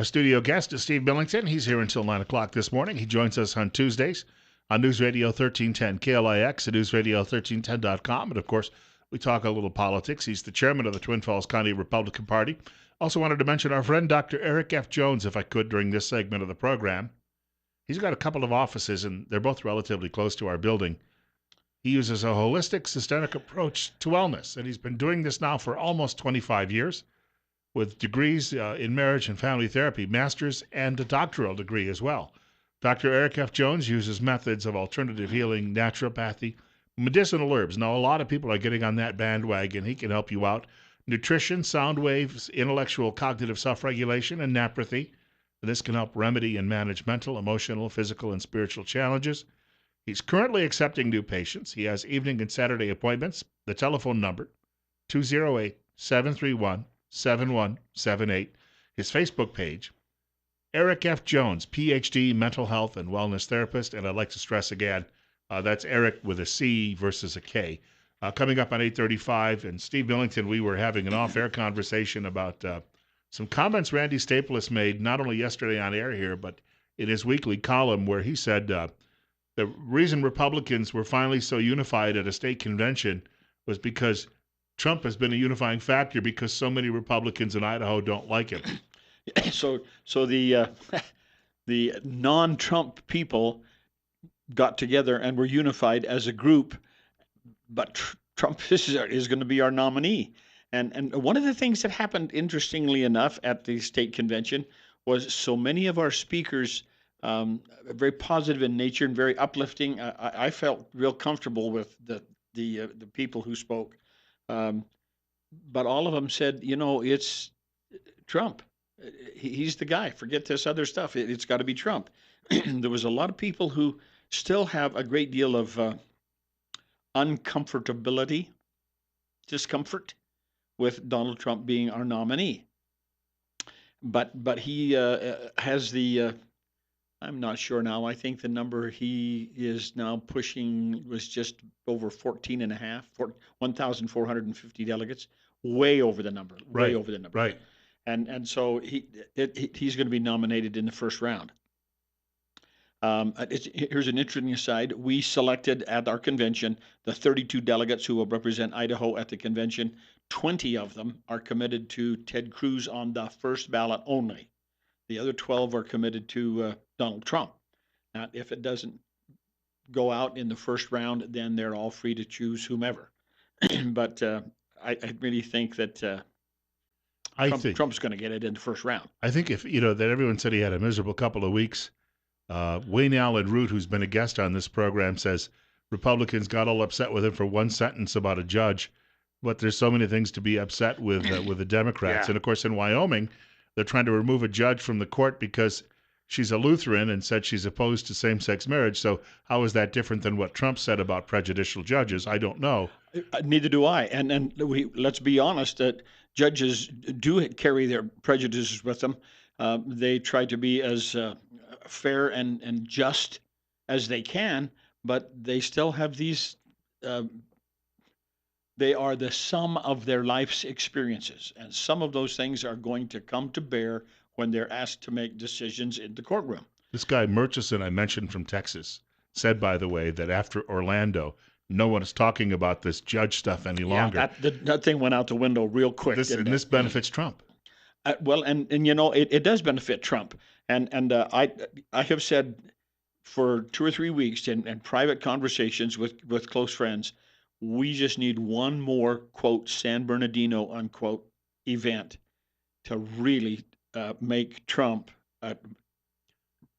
Our studio guest is Steve Millington. He's here until 9 o'clock this morning. He joins us on Tuesdays on News Radio 1310 KLIX at newsradio1310.com. And, of course, we talk a little politics. He's the chairman of the Twin Falls County Republican Party. Also wanted to mention our friend Dr. Eric F. Jones, if I could, during this segment of the program. He's got a couple of offices, and they're both relatively close to our building. He uses a holistic, systemic approach to wellness, and he's been doing this now for almost 25 years. With degrees in marriage and family therapy, master's and a doctoral degree as well. Dr. Eric F. Jones uses methods of alternative healing, naturopathy, medicinal herbs. Now, a lot of people are getting on that bandwagon. He can help you out. Nutrition, sound waves, intellectual cognitive self-regulation, and naturopathy. This can help remedy and manage mental, emotional, physical, and spiritual challenges. He's currently accepting new patients. He has evening and Saturday appointments. The telephone number, 208-731-7178. His Facebook page, Eric F. Jones, PhD, mental health and wellness therapist. And I'd like to stress again, that's Eric with a C versus a K. Coming up on 8:35, and Steve Millington, we were having an off-air conversation about some comments Randy Staples made, not only yesterday on air here, but in his weekly column, where he said the reason Republicans were finally so unified at a state convention was because Trump has been a unifying factor because so many Republicans in Idaho don't like him. So the the non-Trump people got together and were unified as a group, but Trump is going to be our nominee. And one of the things that happened, interestingly enough, at the state convention was so many of our speakers, very positive in nature and very uplifting. I felt real comfortable with the people who spoke. But all of them said, it's Trump. He's the guy. Forget this other stuff. It's got to be Trump. There was a lot of people who still have a great deal of uncomfortability, discomfort with Donald Trump being our nominee. But he has the, I'm not sure now, I think the number he is now pushing was just over 14 and a half, 1,450 delegates, way over the number, way over the number. Right. And so he's going to be nominated in the first round. Here's an interesting aside. We selected at our convention the 32 delegates who will represent Idaho at the convention. 20 of them are committed to Ted Cruz on the first ballot only. The other 12 are committed to Donald Trump. Now, if it doesn't go out in the first round, then they're all free to choose whomever. But I really think that Trump's going to get it in the first round. I think that everyone said he had a miserable couple of weeks. Wayne Allen Root, who's been a guest on this program, says Republicans got all upset with him for one sentence about a judge, but there's so many things to be upset with the Democrats. Yeah. And, of course, in Wyoming, they're trying to remove a judge from the court because she's a Lutheran and said she's opposed to same-sex marriage. So how is that different than what Trump said about prejudicial judges? I don't know. Neither do I. And let's be honest, that judges do carry their prejudices with them. They try to be as fair and just as they can, but they still have these, they are the sum of their life's experiences. And some of those things are going to come to bear when they're asked to make decisions in the courtroom. This guy Murchison, I mentioned from Texas, said, by the way, that after Orlando, no one is talking about this judge stuff any longer. That thing went out the window real quick. This benefits Trump. Well, and it does benefit Trump. And I have said for 2 or 3 weeks in private conversations with close friends, we just need one more, quote, San Bernardino, unquote, event to really make Trump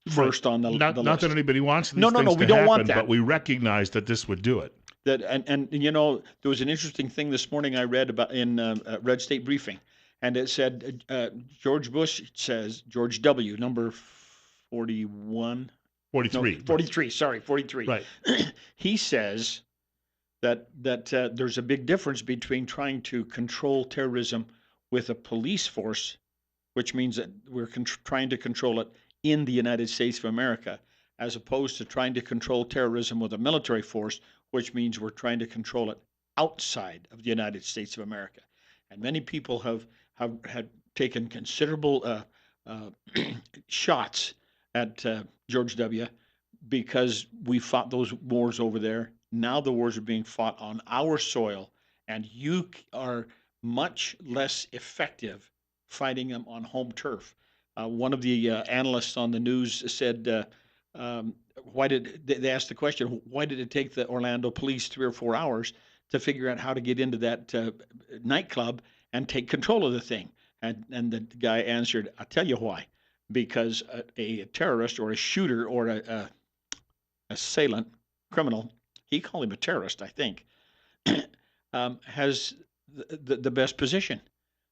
first on the list. Not that anybody wants these things to happen, we don't want that. But we recognize that this would do it. And there was an interesting thing this morning I read about in Red State Briefing. And it said, George Bush says, George W., number 41. 43. No, 43, sorry, 43. Right. He says that there's a big difference between trying to control terrorism with a police force, which means that we're trying to control it in the United States of America, as opposed to trying to control terrorism with a military force, which means we're trying to control it outside of the United States of America. And many people have taken considerable uh, shots at George W. because we fought those wars over there. Now the wars are being fought on our soil, and you are much less effective fighting them on home turf. One of the analysts on the news said, um, "Why did they asked the question? Why did it take the Orlando police 3 or 4 hours to figure out how to get into that nightclub and take control of the thing?" And the guy answered, "I'll tell you why. Because a terrorist or a shooter or a assailant, criminal, he called him a terrorist, I think, has the best position.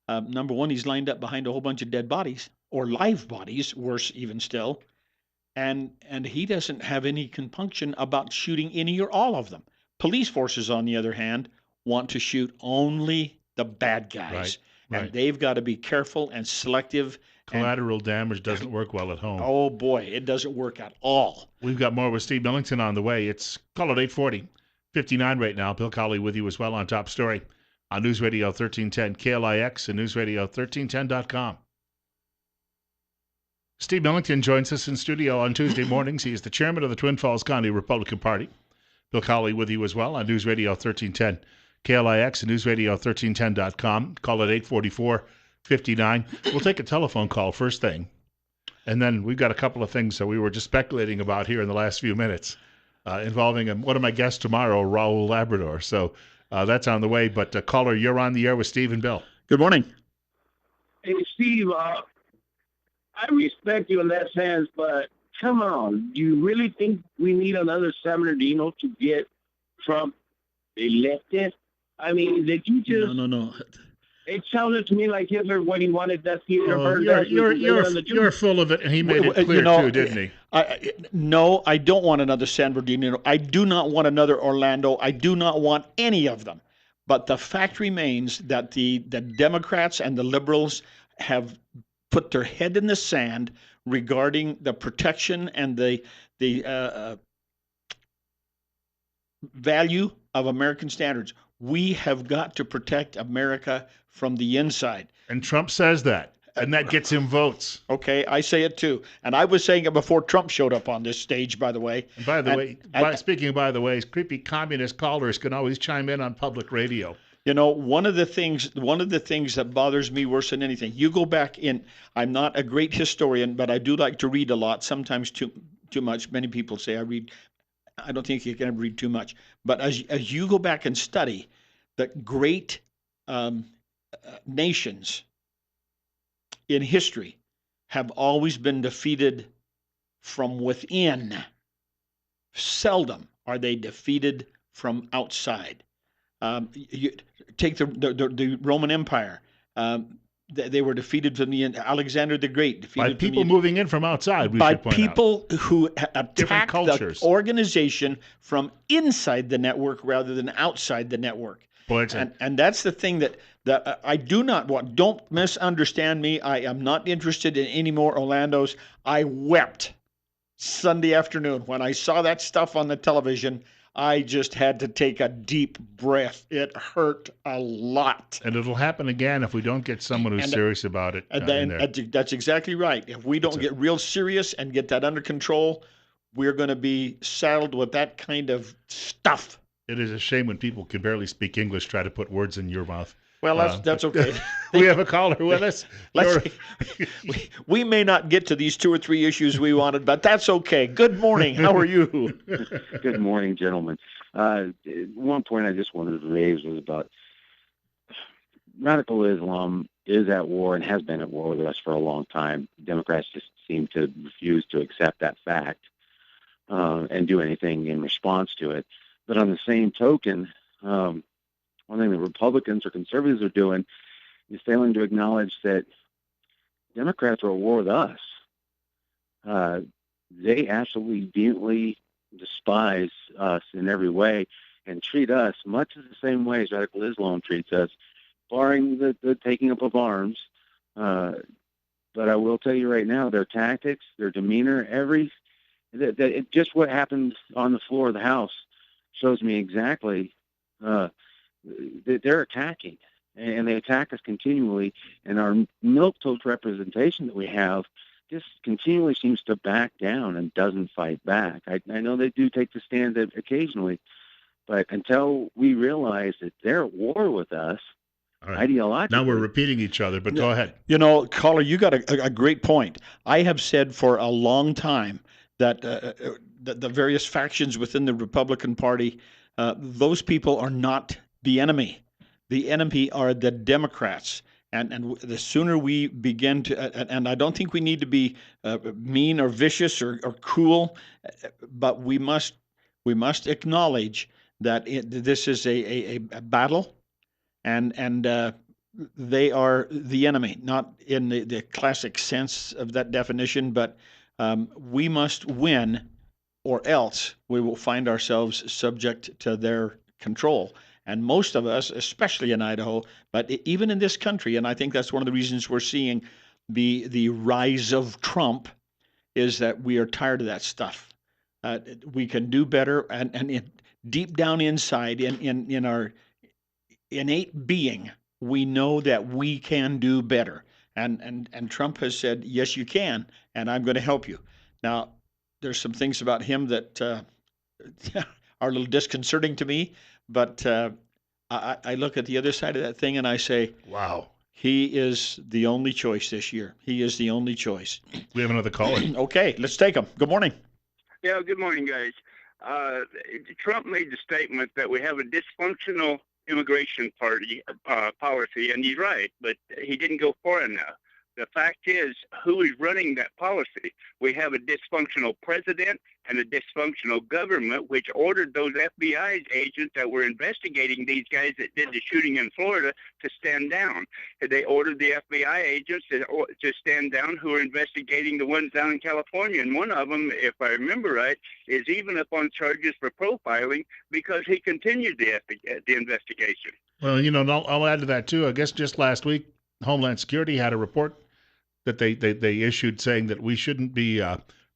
Number one, he's lined up behind a whole bunch of dead bodies or live bodies, worse even still, and he doesn't have any compunction about shooting any or all of them. Police forces, on the other hand, want to shoot only the bad Right, guys, and right. they've got to be careful and selective. And Collateral damage doesn't work well at home. oh boy, it doesn't work at all. We've got more with Steve Millington on the way. It's call it 8:40, 59 right now. Bill Colley with you as well on Top Story on News Radio 1310 KLIX and newsradio1310.com. Steve Millington joins us in studio on Tuesday mornings. He is the chairman of the Twin Falls County Republican Party. Bill Colley with you as well on News Radio 1310 KLIX and newsradio1310.com. Call it 844-59. We'll take a telephone call first thing. And then we've got a couple of things that we were just speculating about here in the last few minutes involving one of my guests tomorrow, Raul Labrador. So that's on the way. But caller, you're on the air with Steve and Bill. Good morning. Hey, Steve, I respect you in that sense, but come on. Do you really think we need another San Bernardino to get Trump elected? I mean, did you just... No. It sounded to me like Hitler when he wanted that theater burned down. You're full of it, and he made it clear too, didn't he? No, I don't want another San Bernardino. I do not want another Orlando. I do not want any of them. But the fact remains that the Democrats and the liberals have put their head in the sand regarding the protection and the value of American standards. We have got to protect America from the inside. And Trump says that, and that gets him votes. Okay, I say it too. And I was saying it before Trump showed up on this stage, by the way. And speaking by the way, creepy communist callers can always chime in on public radio. You know, one of the things that bothers me worse than anything, you go back in, I'm not a great historian, but I do like to read a lot, sometimes too much. Many people say I read. I don't think you can read too much. But as you go back and study, the great nations in history have always been defeated from within. Seldom are they defeated from outside. You take the Roman Empire. They were defeated from Alexander the Great. Defeated by people moving in from outside, by people who attacked the organization from inside the network rather than outside the network. And that's the thing that I do not want. Don't misunderstand me. I am not interested in any more Orlandos. I wept Sunday afternoon when I saw that stuff on the television. I just had to take a deep breath. It hurt a lot. And it'll happen again if we don't get someone who's serious about it. That's exactly right. If we don't get real serious and get that under control, we're going to be saddled with that kind of stuff. It is a shame when people can barely speak English try to put words in your mouth. Well, that's okay. We have a caller with us. We may not get to these 2 or 3 issues we wanted, but that's okay. Good morning. How are you? Good morning, gentlemen. One point I just wanted to raise was about radical Islam is at war and has been at war with us for a long time. Democrats just seem to refuse to accept that fact and do anything in response to it. But on the same token, one thing the Republicans or conservatives are doing is failing to acknowledge that Democrats are at war with us. They absolutely vehemently despise us in every way and treat us much the same way as radical Islam treats us, barring the taking up of arms. But I will tell you right now, their tactics, their demeanor, just what happened on the floor of the House shows me exactly that they're attacking. and they attack us continually. And our milquetoast representation that we have just continually seems to back down and doesn't fight back. I know they do take the stand occasionally, but until we realize that they're at war with us, right, ideologically. Now we're repeating each other, but go ahead. Caller, you got a great point. I have said for a long time that the various factions within the Republican Party, those people are not the enemy. The enemy are the Democrats. And the sooner we begin to, and I don't think we need to be mean or vicious or cruel, but we must acknowledge that this is a battle, and they are the enemy, not in the classic sense of that definition, but we must win, or else we will find ourselves subject to their control. And most of us, especially in Idaho, but even in this country, and I think that's one of the reasons we're seeing the rise of Trump, is that we are tired of that stuff. We can do better, and deep down inside, in our innate being, we know that we can do better. And Trump has said, yes, you can, and I'm going to help you. Now, there's some things about him that are a little disconcerting to me, but I look at the other side of that thing and I say, wow, he is the only choice this year. He is the only choice. We have another caller. Okay, let's take him. Good morning. Yeah, good morning, guys. Trump made the statement that we have a dysfunctional immigration policy, and he's right, but he didn't go far enough. The fact is, who is running that policy? We have a dysfunctional president and a dysfunctional government, which ordered those FBI agents that were investigating these guys that did the shooting in Florida to stand down. They ordered the FBI agents to stand down who are investigating the ones down in California. And one of them, if I remember right, is even up on charges for profiling because he continued the investigation. Well, I'll add to that, too. I guess just last week, Homeland Security had a report that they issued saying that we shouldn't be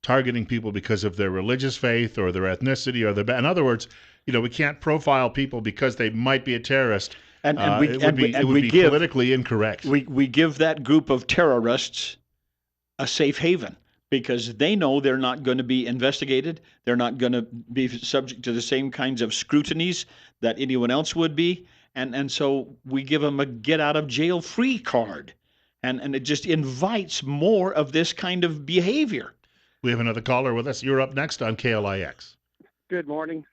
targeting people because of their religious faith or their ethnicity or in other words, we can't profile people because they might be a terrorist. And it would be politically incorrect. We give that group of terrorists a safe haven because they know they're not going to be investigated. They're not going to be subject to the same kinds of scrutinies that anyone else would be. And so we give them a get-out-of-jail-free card. And it just invites more of this kind of behavior. We have another caller with us. You're up next on KLIX. Good morning.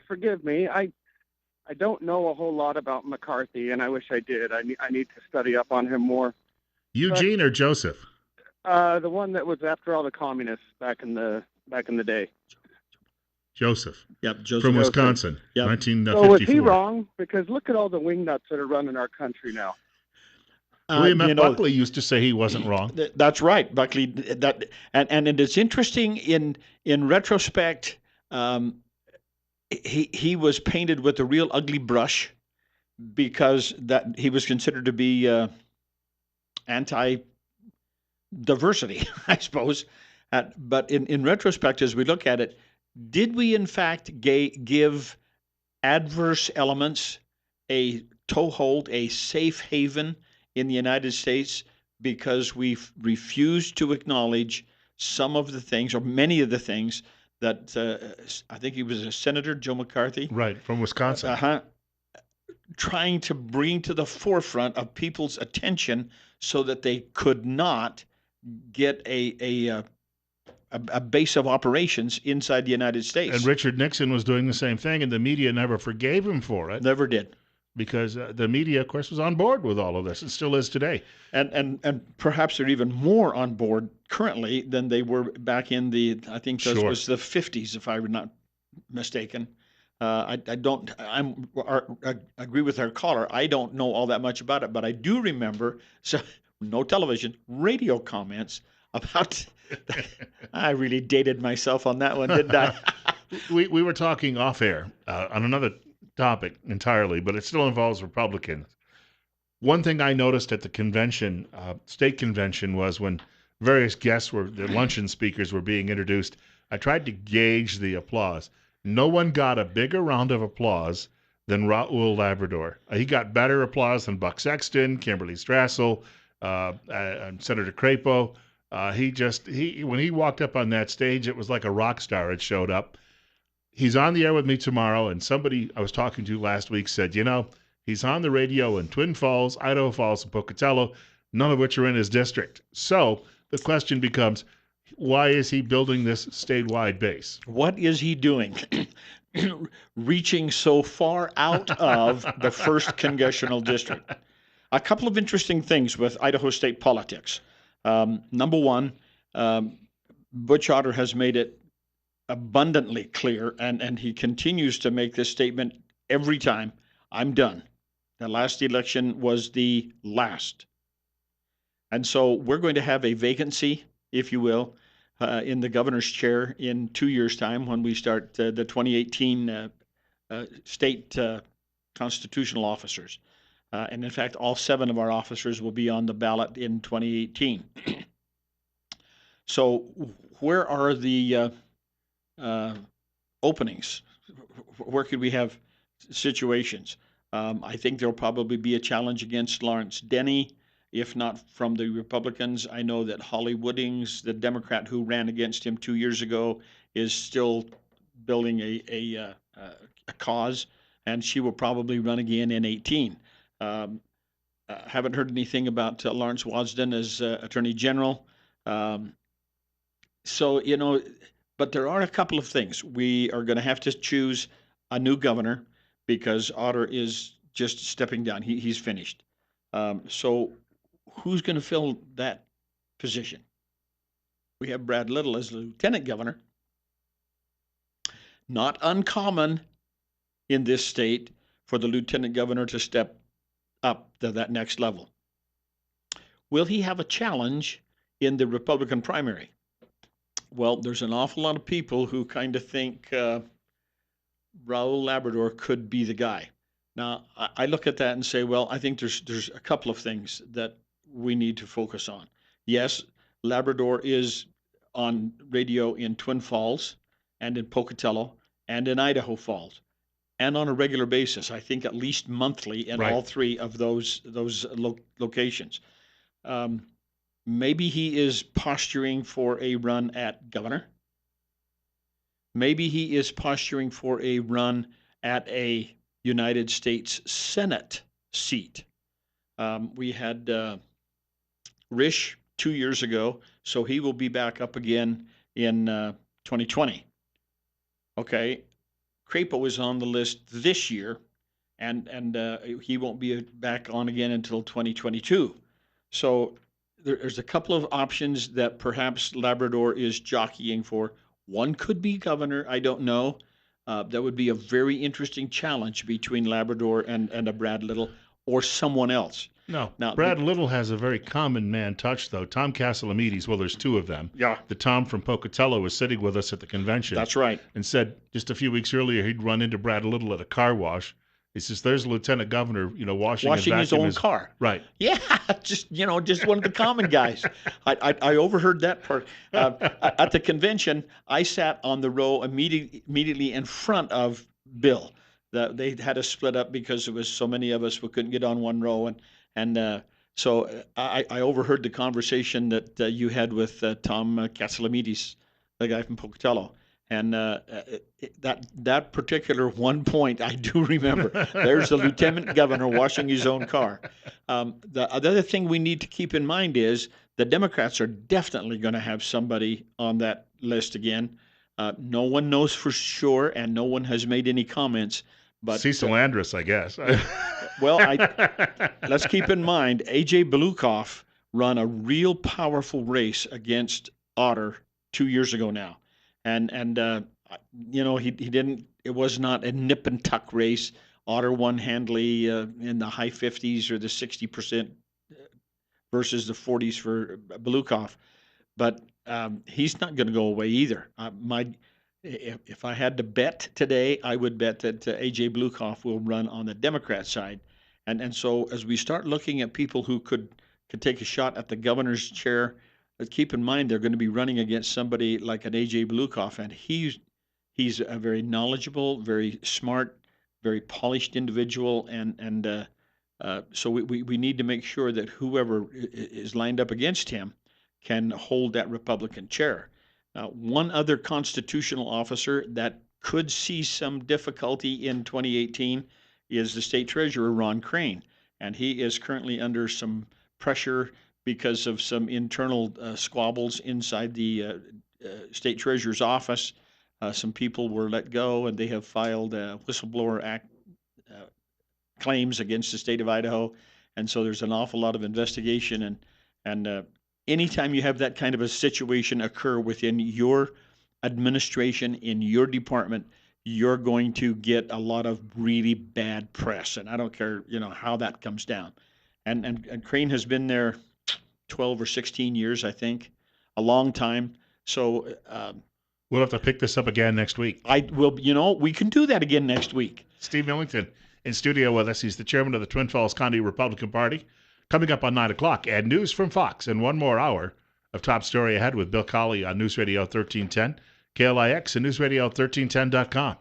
Forgive me. I don't know a whole lot about McCarthy, and I wish I did. I need to study up on him more. Eugene or Joseph? The one that was after all the communists back in the day. Joseph. Yep, Joseph. From Wisconsin, yep. 1954. So was he wrong? Because look at all the wingnuts that are running our country now. William F. Buckley used to say he wasn't wrong. That's right, Buckley. And it is interesting in retrospect. He was painted with a real ugly brush because that he was considered to be anti-diversity, I suppose. But in retrospect, as we look at it, did we in fact give adverse elements a toehold, a safe haven in the United States because we've refused to acknowledge some of the things, or many of the things, that I think he was a Senator, Joe McCarthy. Right, from Wisconsin. Trying to bring to the forefront of people's attention so that they could not get a base of operations inside the United States. And Richard Nixon was doing the same thing, and the media never forgave him for it. Never did. Because the media, of course, was on board with all of this. It still is today. And perhaps they're even more on board currently than they were back in I think this was the 50s, if I'm not mistaken. I agree with our caller. I don't know all that much about it, but I do remember, so no television, radio comments about, I really dated myself on that one, didn't I? we were talking off air on another topic entirely, but it still involves Republicans. One thing I noticed at the convention, state convention, was when various guests the luncheon speakers were being introduced, I tried to gauge the applause. No one got a bigger round of applause than Raul Labrador. He got better applause than Buck Sexton, Kimberly Strassel, and Senator Crapo. He when he walked up on that stage, it was like a rock star had showed up. He's on the air with me tomorrow, and somebody I was talking to last week said, he's on the radio in Twin Falls, Idaho Falls, and Pocatello, none of which are in his district. So the question becomes, why is he building this statewide base? What is he doing? Reaching so far out of the first congressional district. A couple of interesting things with Idaho state politics. Number one, Butch Otter has made it abundantly clear, and he continues to make this statement every time, I'm done. The last election was the last. And so we're going to have a vacancy, if you will, in the governor's chair in 2 years' time when we start the 2018 state constitutional officers. And in fact, all 7 of our officers will be on the ballot in 2018. So where are the openings? Where could we have situations? I think there'll probably be a challenge against Lawrence Denny, if not from the Republicans. I know that Holly Woodings, the Democrat who ran against him 2 years ago, is still building a cause, and she will probably run again in 18. Haven't heard anything about Lawrence Wasden as Attorney General. So, but there are a couple of things. We are going to have to choose a new governor because Otter is just stepping down. He's finished. So who's going to fill that position? We have Brad Little as lieutenant governor. Not uncommon in this state for the lieutenant governor to step up to that next level. Will he have a challenge in the Republican primary? Well, there's an awful lot of people who kind of think Raul Labrador could be the guy. Now, I look at that and say, well, I think there's a couple of things that we need to focus on. Yes, Labrador is on radio in Twin Falls and in Pocatello and in Idaho Falls, and on a regular basis. I think at least monthly in all 3 of those locations. Maybe he is posturing for a run at governor. Maybe he is posturing for a run at a United States Senate seat. We had Risch 2 years ago, so he will be back up again in 2020. Okay, Crapo is on the list this year, and he won't be back on again until 2022. So there's a couple of options that perhaps Labrador is jockeying for. One could be governor, I don't know. That would be a very interesting challenge between Labrador and a Brad Little or someone else. No, now, Brad Little has a very common man touch, though. Tom Castellamides, well, there's 2 of them. Yeah. The Tom from Pocatello was sitting with us at the convention. That's right. And said just a few weeks earlier he'd run into Brad Little at a car wash. He says, there's a lieutenant governor, washing his own car. Right. Yeah, just one of the common guys. I overheard that part. At the convention, I sat on the row immediately in front of Bill. They had to split up because there was so many of us we couldn't get on one row. And so I overheard the conversation that you had with Tom Castellamides, the guy from Pocatello. And that particular one point, I do remember. There's the lieutenant governor washing his own car. The other thing we need to keep in mind is the Democrats are definitely going to have somebody on that list again. No one knows for sure, and no one has made any comments. But Cecil Andrus, I guess. Well, let's keep in mind, A.J. Belukoff run a real powerful race against Otter 2 years ago now. And he didn't. It was not a nip and tuck race. Otter won handily in the high 50s or the 60% versus the 40s for Belukoff. But he's not going to go away either. If I had to bet today, I would bet that A.J. Belukoff will run on the Democrat side. And so as we start looking at people who could take a shot at the governor's chair, keep in mind they're going to be running against somebody like an A.J. Belukoff, and he's a very knowledgeable, very smart very polished individual, and so we need to make sure that whoever is lined up against him can hold that Republican chair. One other constitutional officer that could see some difficulty in 2018 is the state treasurer, Ron Crane. And he is currently under some pressure because of some internal squabbles inside the state treasurer's office. Some people were let go, and they have filed whistleblower act claims against the state of Idaho. And so there's an awful lot of investigation, and anytime you have that kind of a situation occur within your administration, in your department, you're going to get a lot of really bad press. And I don't care, how that comes down. And Crane has been there 12 or 16 years, I think, a long time. So We'll have to pick this up again next week. we can do that again next week. Steve Millington in studio with us. He's the chairman of the Twin Falls County Republican Party. Coming up on 9 o'clock, and news from Fox, and one more hour of Top Story ahead with Bill Colley on News Radio 1310, KLIX, and NewsRadio1310.com.